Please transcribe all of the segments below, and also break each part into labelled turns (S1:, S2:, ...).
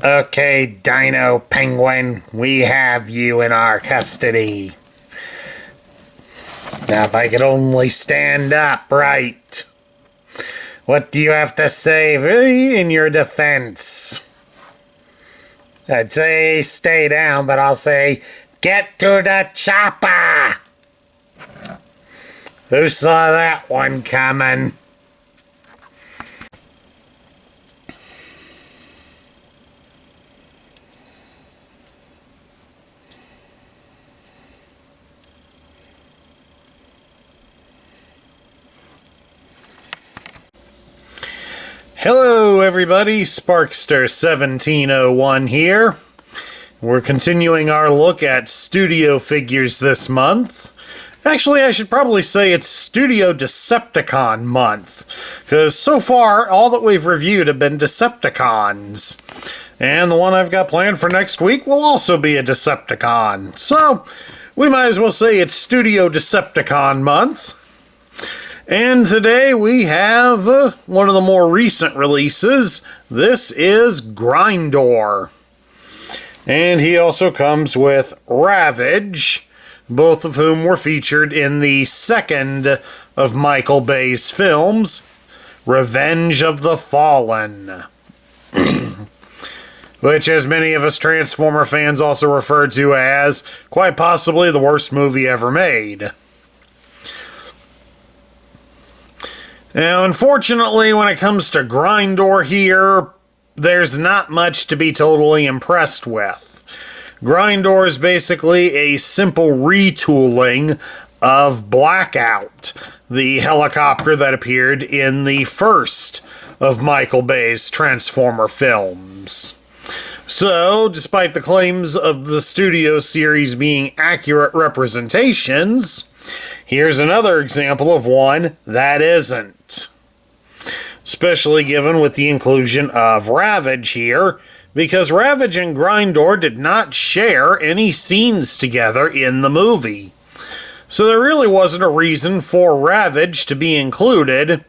S1: Okay, Dino Penguin, we have you in our custody. Now, if I could only stand up, right? What do you have to say in your defense? I'd say stay down, but I'll say get to the chopper! Who saw that one coming? Hello everybody, Sparkster1701 here. We're continuing our look at studio figures this month. Actually, I should probably say it's Studio Decepticon month, because so far all that we've reviewed have been Decepticons. And the one I've got planned for next week will also be a Decepticon. So, we might as well say it's Studio Decepticon month. And today we have one of the more recent releases. This is Grindor. And he also comes with Ravage, both of whom were featured in the second of Michael Bay's films, Revenge of the Fallen. Which, as many of us Transformer fans also refer to as, quite possibly the worst movie ever made. Now, unfortunately, when it comes to Grindor here, there's not much to be totally impressed with. Grindor is basically a simple retooling of Blackout, the helicopter that appeared in the first of Michael Bay's Transformer films. So, despite the claims of the studio series being accurate representations, here's another example of one that isn't. Especially given with the inclusion of Ravage here, because Ravage and Grindor did not share any scenes together in the movie. So there really wasn't a reason for Ravage to be included,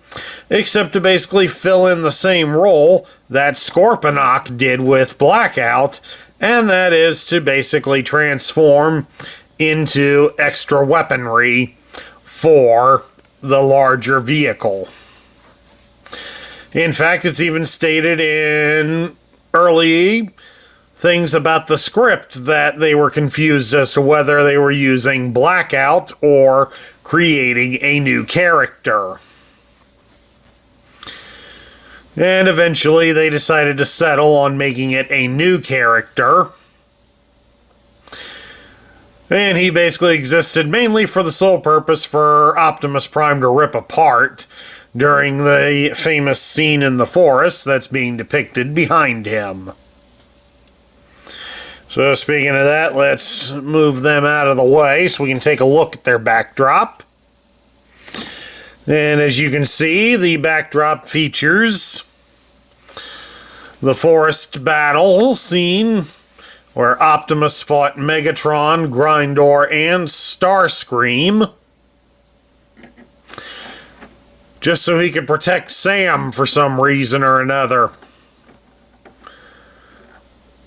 S1: except to basically fill in the same role that Scorponok did with Blackout, and that is to basically transform into extra weaponry for the larger vehicle. In fact, it's even stated in early things about the script that they were confused as to whether they were using Blackout or creating a new character. And eventually they decided to settle on making it a new character. And he basically existed mainly for the sole purpose for Optimus Prime to rip apart during the famous scene in the forest that's being depicted behind him. So speaking of that, let's move them out of the way so we can take a look at their backdrop. And as you can see, the backdrop features the forest battle scene where Optimus fought Megatron, Grindor, and Starscream, just so he could protect Sam for some reason or another.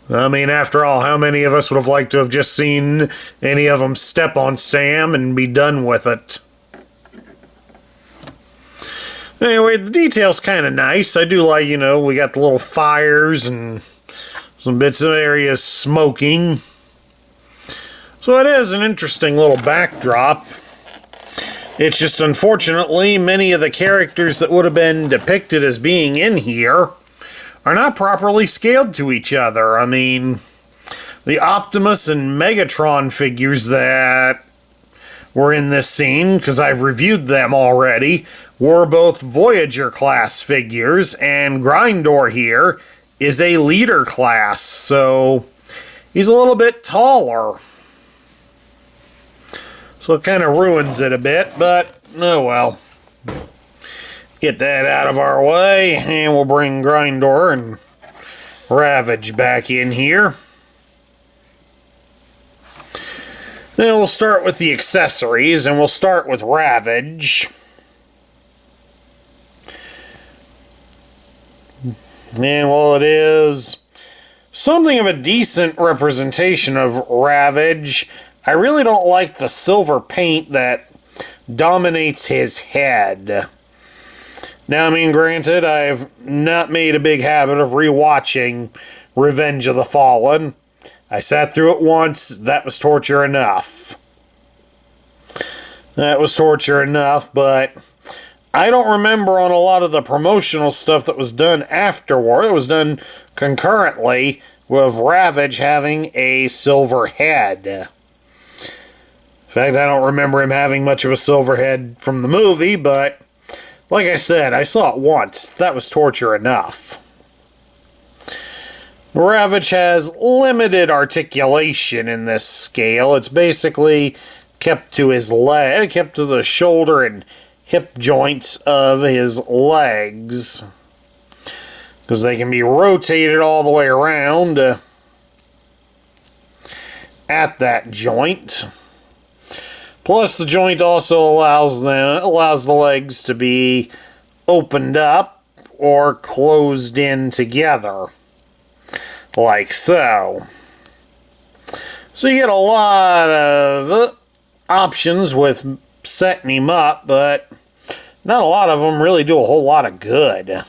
S1: I mean, after all, how many of us would have liked to have just seen any of them step on Sam and be done with it? Anyway, the detail's kind of nice. I do like, we got the little fires and some bits of areas smoking. So it is an interesting little backdrop. It's just, unfortunately, many of the characters that would have been depicted as being in here are not properly scaled to each other. I mean, the Optimus and Megatron figures that were in this scene, because I've reviewed them already, were both Voyager class figures, and Grindor here is a leader class, so he's a little bit taller. So it kind of ruins it a bit, but oh well. Get that out of our way, and we'll bring Grindor and Ravage back in here. Then we'll start with the accessories, and we'll start with Ravage. And well, it is something of a decent representation of Ravage. I really don't like the silver paint that dominates his head. Now, I mean, granted, I've not made a big habit of rewatching Revenge of the Fallen. I sat through it once. That was torture enough. That was torture enough, but I don't remember on a lot of the promotional stuff that was done afterward. It was done concurrently with Ravage having a silver head. In fact, I don't remember him having much of a silver head from the movie, but like I said, I saw it once. That was torture enough. Ravage has limited articulation in this scale. It's basically kept to his leg, kept to the shoulder and hip joints of his legs, because they can be rotated all the way around at that joint. Plus, the joint also allows the legs to be opened up or closed in together, like so. So you get a lot of options with setting him up, but not a lot of them really do a whole lot of good.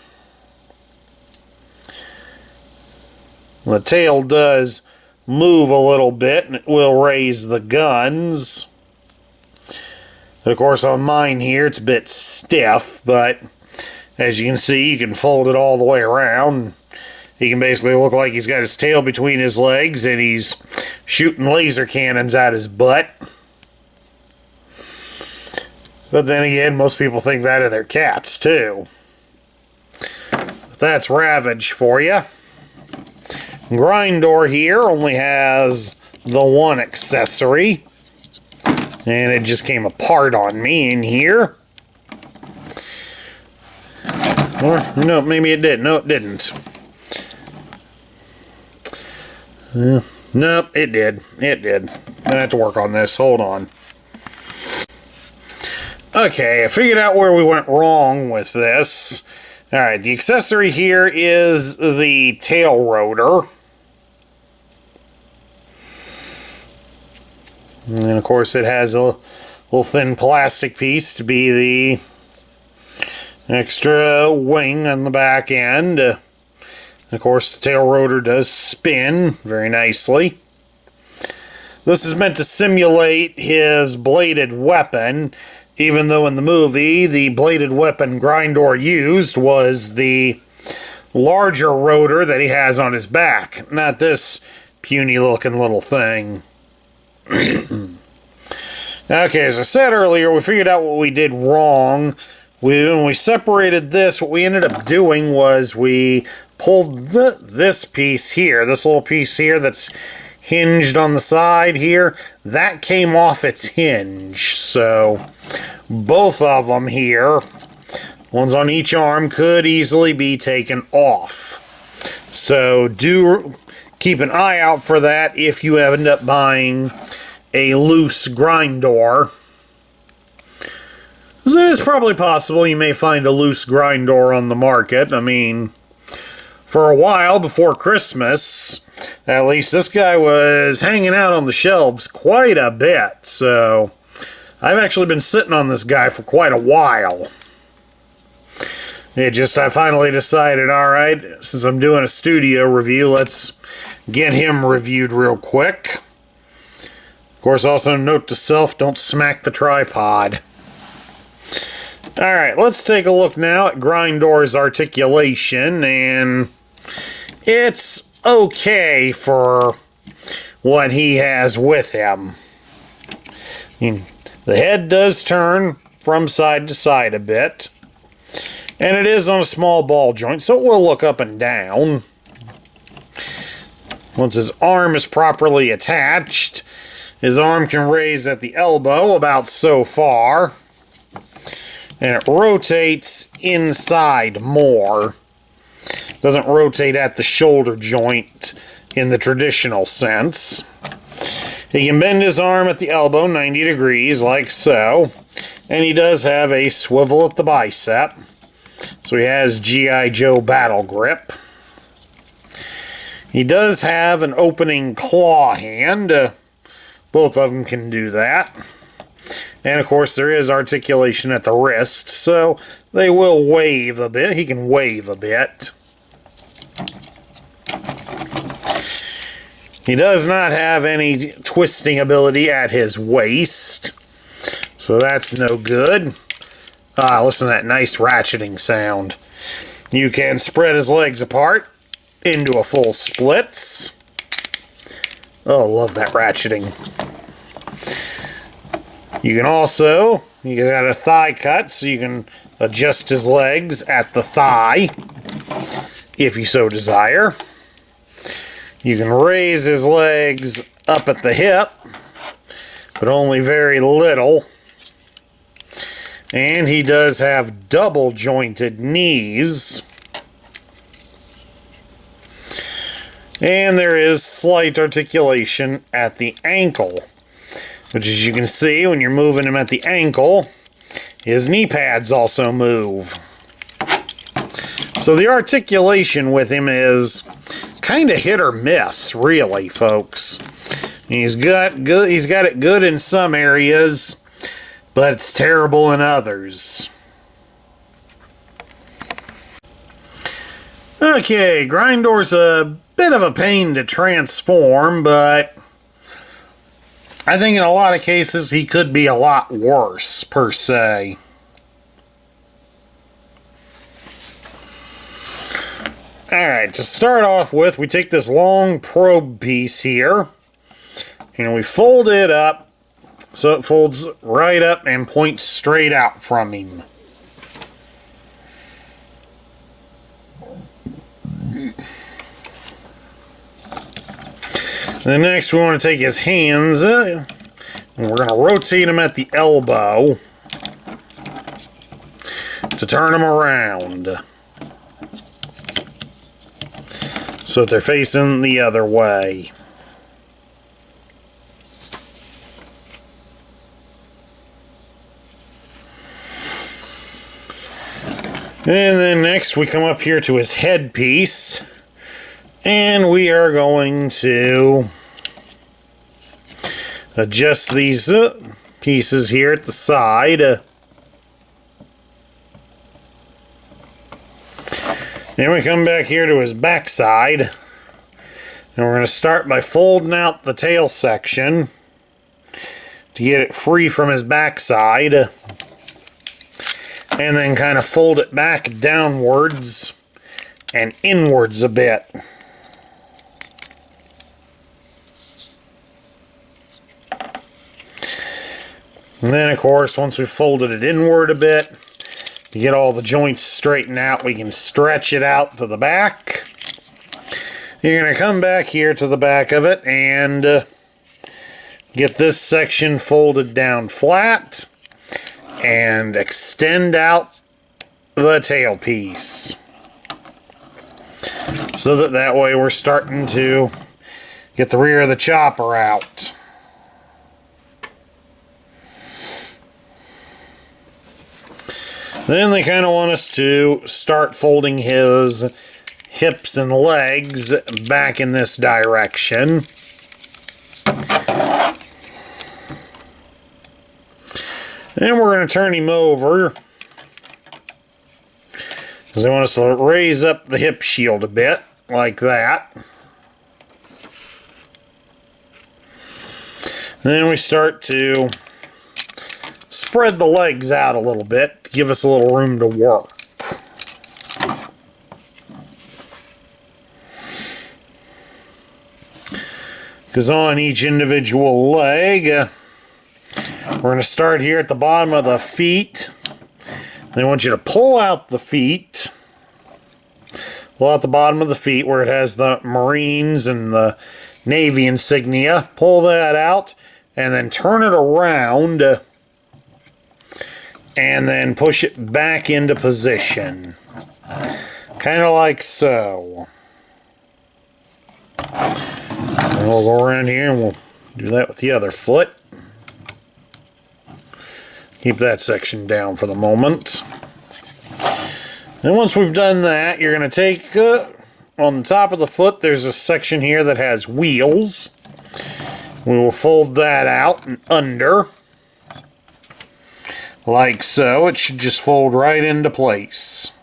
S1: The tail does move a little bit, and it will raise the guns. Of course, on mine here, it's a bit stiff, but as you can see, you can fold it all the way around. He can basically look like he's got his tail between his legs, and he's shooting laser cannons out his butt. But then again, most people think that of their cats, too. But that's Ravage for you. Grindor here only has the one accessory. And it just came apart on me in here. Or, no, maybe it did. No, it didn't. Nope, it did. It did. I have to work on this. Hold on. Okay, I figured out where we went wrong with this. Alright, the accessory here is the tail rotor. And of course it has a little thin plastic piece to be the extra wing on the back end. Of course the tail rotor does spin very nicely. This is meant to simulate his bladed weapon, even though in the movie the bladed weapon Grindor used was the larger rotor that he has on his back, not this puny looking little thing. Okay, as I said earlier, we figured out what we did wrong. When we separated this, what we ended up doing was we pulled this piece here, this little piece here that's hinged on the side here, that came off its hinge. So both of them here, ones on each arm, could easily be taken off. So do keep an eye out for that if you end up buying a loose Grindor. So it is probably possible you may find a loose Grindor on the market. I mean, for a while before Christmas, at least this guy was hanging out on the shelves quite a bit. So I've actually been sitting on this guy for quite a while. I finally decided, alright, since I'm doing a studio review, let's get him reviewed real quick. Of course, also note to self, don't smack the tripod. Alright, let's take a look now at Grindor's articulation, and it's okay for what he has with him. I mean, the head does turn from side to side a bit, and it is on a small ball joint, so it will look up and down. Once his arm is properly attached, his arm can raise at the elbow about so far, and it rotates inside more. It doesn't rotate at the shoulder joint in the traditional sense. He can bend his arm at the elbow 90 degrees, like so, and he does have a swivel at the bicep. So he has G.I. Joe battle grip. He does have an opening claw hand. Both of them can do that. And of course there is articulation at the wrist, so they will wave a bit. He can wave a bit. He does not have any twisting ability at his waist, so that's no good. Listen to that nice ratcheting sound. You can spread his legs apart into a full splits. Oh, love that ratcheting. You can also, you got a thigh cut, so you can adjust his legs at the thigh, if you so desire. You can raise his legs up at the hip, but only very little. And he does have double jointed knees. And there is slight articulation at the ankle, which, as you can see, when you're moving him at the ankle, his knee pads also move. So the articulation with him is kind of hit or miss, really, folks. He's got it good in some areas, but it's terrible in others. Okay, Grindor's a bit of a pain to transform, but I think in a lot of cases he could be a lot worse, per se. Alright, to start off with, we take this long probe piece here, and we fold it up so it folds right up and points straight out from him. Then next we want to take his hands, and we're going to rotate them at the elbow to turn them around so that they're facing the other way. And then next we come up here to his headpiece, and we are going to adjust these pieces here at the side. Then we come back here to his backside, and we're going to start by folding out the tail section to get it free from his backside, and then kind of fold it back downwards and inwards a bit. And then, of course, once we've folded it inward a bit, to get all the joints straightened out, we can stretch it out to the back. You're going to come back here to the back of it and get this section folded down flat and extend out the tailpiece. So that way we're starting to get the rear of the chopper out. Then they kind of want us to start folding his hips and legs back in this direction. And we're going to turn him over because they want us to raise up the hip shield a bit, like that. Then we start to spread the legs out a little bit to give us a little room to work. Because on each individual leg, we're going to start here at the bottom of the feet. They want you to pull out the feet. Pull out the bottom of the feet where it has the Marines and the Navy insignia. Pull that out and then turn it around and then push it back into position. Kind of like so. And we'll go around here and we'll do that with the other foot. Keep that section down for the moment. And once we've done that, you're going to take on the top of the foot, there's a section here that has wheels. We will fold that out and under, like so. It should just fold right into place.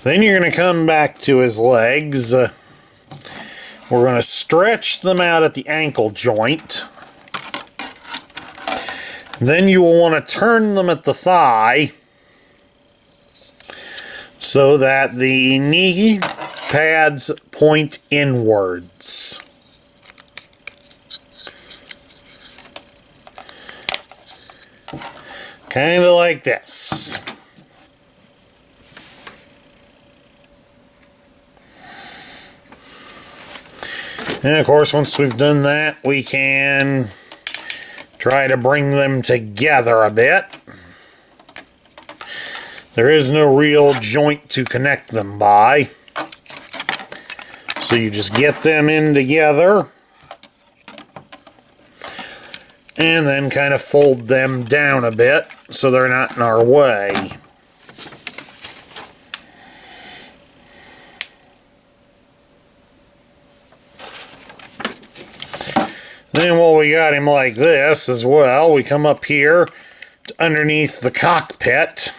S1: Then you're going to come back to his legs. We're going to stretch them out at the ankle joint. Then you will want to turn them at the thigh so that the knee pads point inwards. Kind of like this. And of course, once we've done that, we can try to bring them together a bit. There is no real joint to connect them by. So you just get them in together. And then kind of fold them down a bit so they're not in our way. Then while we got him like this as well, we come up here to underneath the cockpit.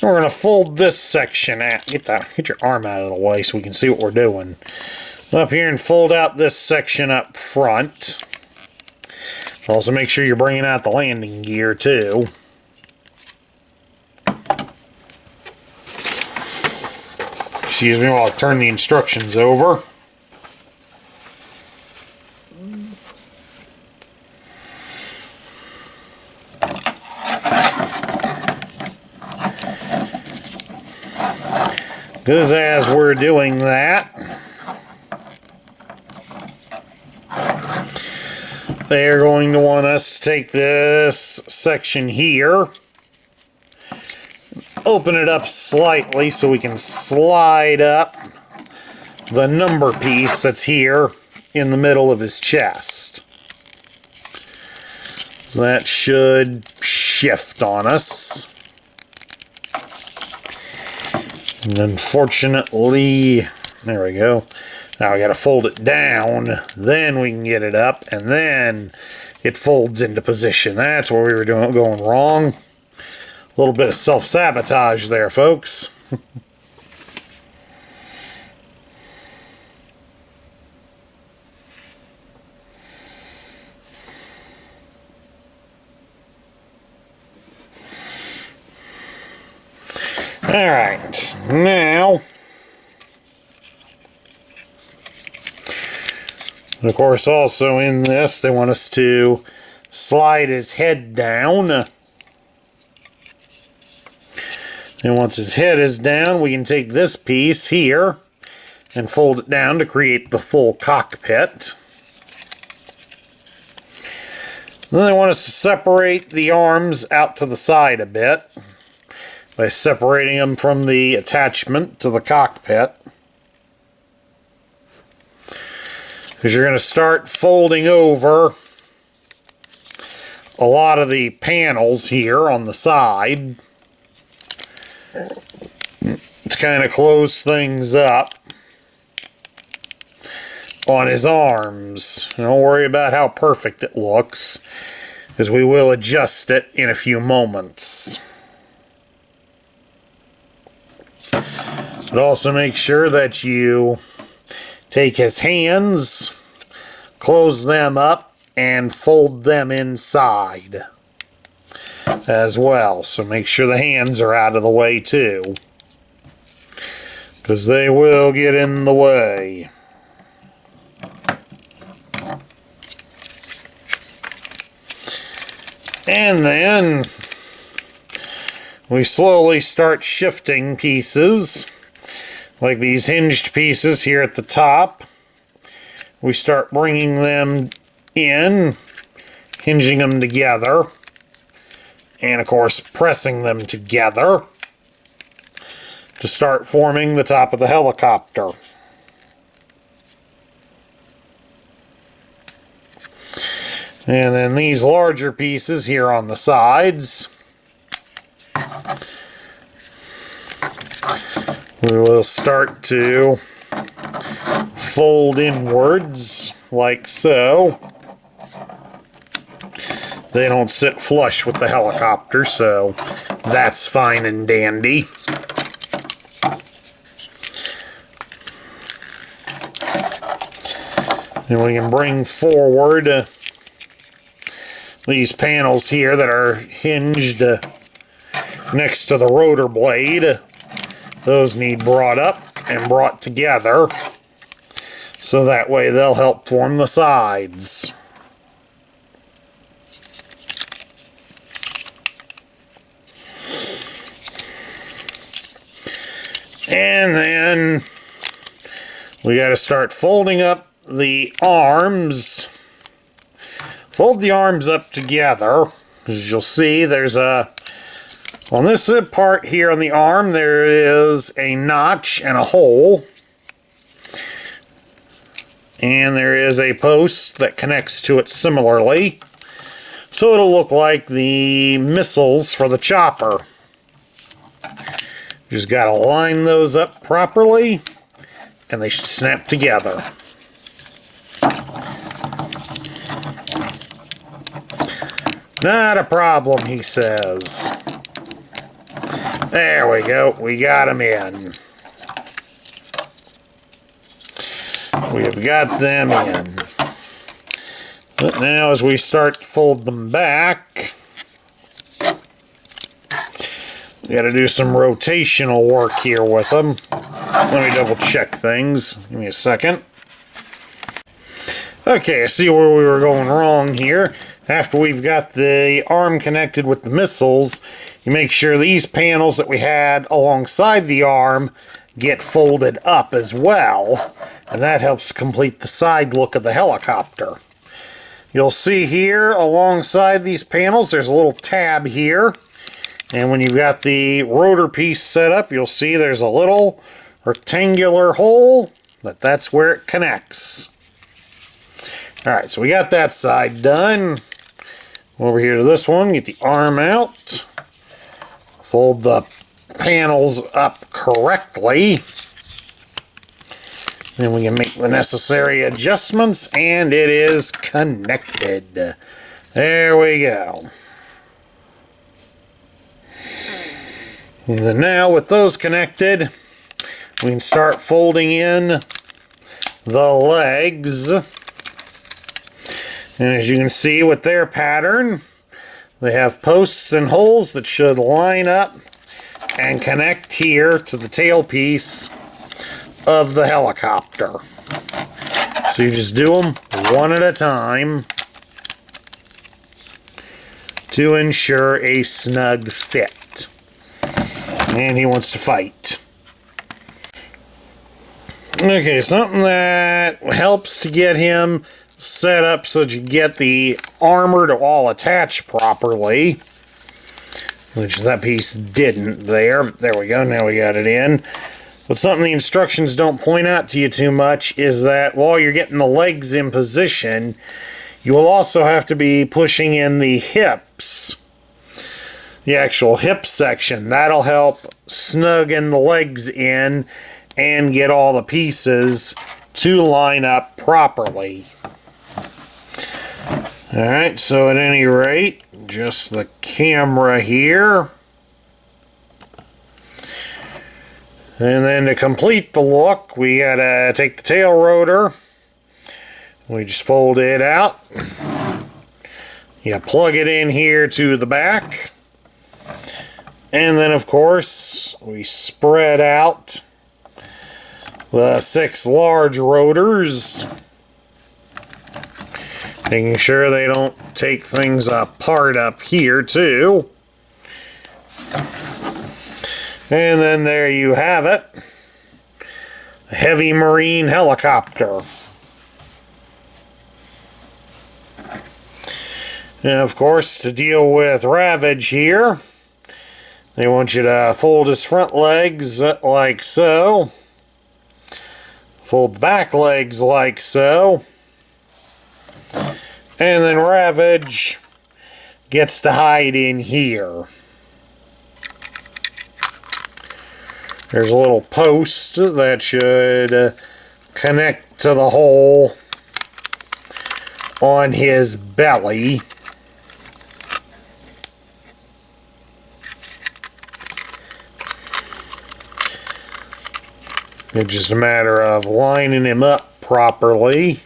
S1: And we're going to fold this section out. Get your arm out of the way so we can see what we're doing. Come up here and fold out this section up front. Also make sure you're bringing out the landing gear too. Excuse me while I turn the instructions over. Because as we're doing that, they're going to want us to take this section here, open it up slightly so we can slide up the number piece that's here in the middle of his chest. So that should shift on us. And unfortunately, there we go. Now we got to fold it down, then we can get it up, and then it folds into position. That's where we were going wrong. A little bit of self-sabotage there, folks. All right, now, and of course, also in this, they want us to slide his head down. And once his head is down, we can take this piece here and fold it down to create the full cockpit. Then they want us to separate the arms out to the side a bit by separating them from the attachment to the cockpit. Because you're going to start folding over a lot of the panels here on the side to kind of close things up on his arms. Don't worry about how perfect it looks, because we will adjust it in a few moments. But also make sure that you take his hands, close them up, and fold them inside as well. So make sure the hands are out of the way too, because they will get in the way. And then we slowly start shifting pieces, like these hinged pieces here at the top. We start bringing them in, hinging them together, and of course pressing them together to start forming the top of the helicopter. And then these larger pieces here on the sides, we will start to fold inwards like so. They don't sit flush with the helicopter, so that's fine and dandy. And we can bring forward these panels here that are hinged next to the rotor blade. Those need brought up and brought together, so that way they'll help form the sides. And then we got to start folding up the arms. Fold the arms up together. As you'll see, there's a, on this part here on the arm, there is a notch and a hole. And there is a post that connects to it similarly. So it'll look like the missiles for the chopper. You just gotta line those up properly, and they should snap together. Not a problem, he says. There we go, we got them in. We've got them in. But now as we start to fold them back, we got to do some rotational work here with them. Let me double check things. Give me a second. Okay, I see where we were going wrong here. After we've got the arm connected with the missiles, you make sure these panels that we had alongside the arm get folded up as well. And that helps complete the side look of the helicopter. You'll see here alongside these panels, there's a little tab here. And when you've got the rotor piece set up, you'll see there's a little rectangular hole, but that's where it connects. Alright, so we got that side done. Over here to this one, get the arm out. Fold the panels up correctly. Then we can make the necessary adjustments, and it is connected. There we go. And then now with those connected, we can start folding in the legs. And as you can see with their pattern, they have posts and holes that should line up and connect here to the tailpiece of the helicopter. So you just do them one at a time to ensure a snug fit. And he wants to fight. Okay, something that helps to get him set up so that you get the armor to all attach properly, which that piece didn't there. There we go, now we got it in. But something the instructions don't point out to you too much is that while you're getting the legs in position, you will also have to be pushing in the hips. The actual hip section. That'll help snug in the legs in and get all the pieces to line up properly. Alright, so at any rate, just the camera here. And then to complete the look, we gotta take the tail rotor. We just fold it out. You plug it in here to the back. And then, of course, we spread out the 6 large rotors, making sure they don't take things apart up here, too. And then there you have it. A heavy marine helicopter. And, of course, to deal with Ravage here, they want you to fold his front legs like so. Fold the back legs like so. And then Ravage gets to hide in here. There's a little post that should connect to the hole on his belly. It's just a matter of lining him up properly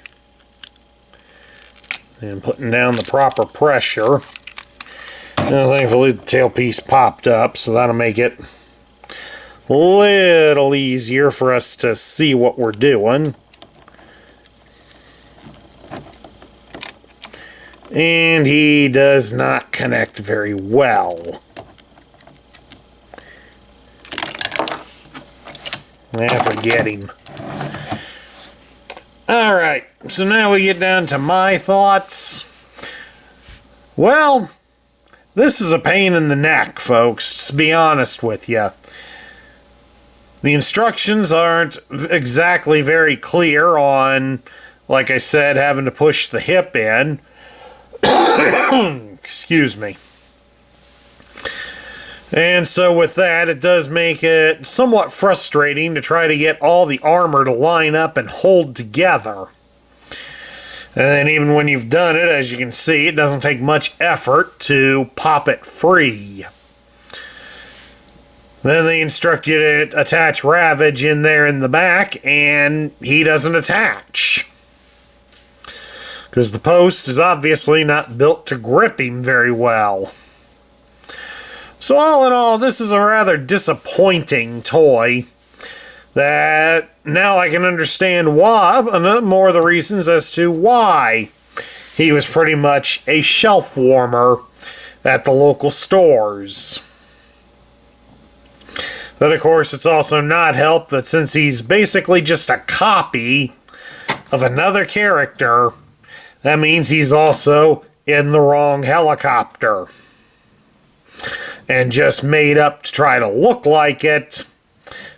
S1: and putting down the proper pressure. And thankfully the tailpiece popped up, so that'll make it a little easier for us to see what we're doing. And he does not connect very well. Forget him. Alright, so now we get down to my thoughts. Well, this is a pain in the neck, folks, to be honest with you. The instructions aren't exactly very clear on, like I said, having to push the hip in. Excuse me. And so with that, it does make it somewhat frustrating to try to get all the armor to line up and hold together. And then even when you've done it, as you can see, it doesn't take much effort to pop it free. Then they instruct you to attach Ravage in there in the back, and he doesn't attach. Because the post is obviously not built to grip him very well. So all in all, this is a rather disappointing toy that now I can understand why, more of the reasons as to why he was pretty much a shelf warmer at the local stores. But of course, it's also not helped that since he's basically just a copy of another character, that means he's also in the wrong helicopter. And just made up to try to look like it,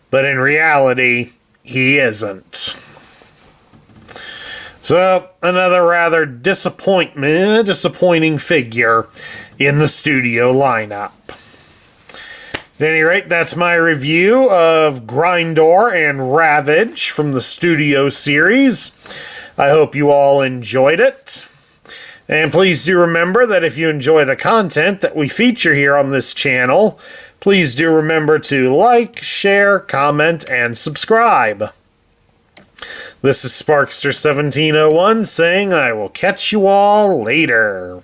S1: but in reality, he isn't. So, another rather disappointing figure in the studio lineup. At any rate, that's my review of Grindor and Ravage from the Studio series. I hope you all enjoyed it. And please do remember that if you enjoy the content that we feature here on this channel, please do remember to like, share, comment, and subscribe. This is Sparkster1701 saying I will catch you all later.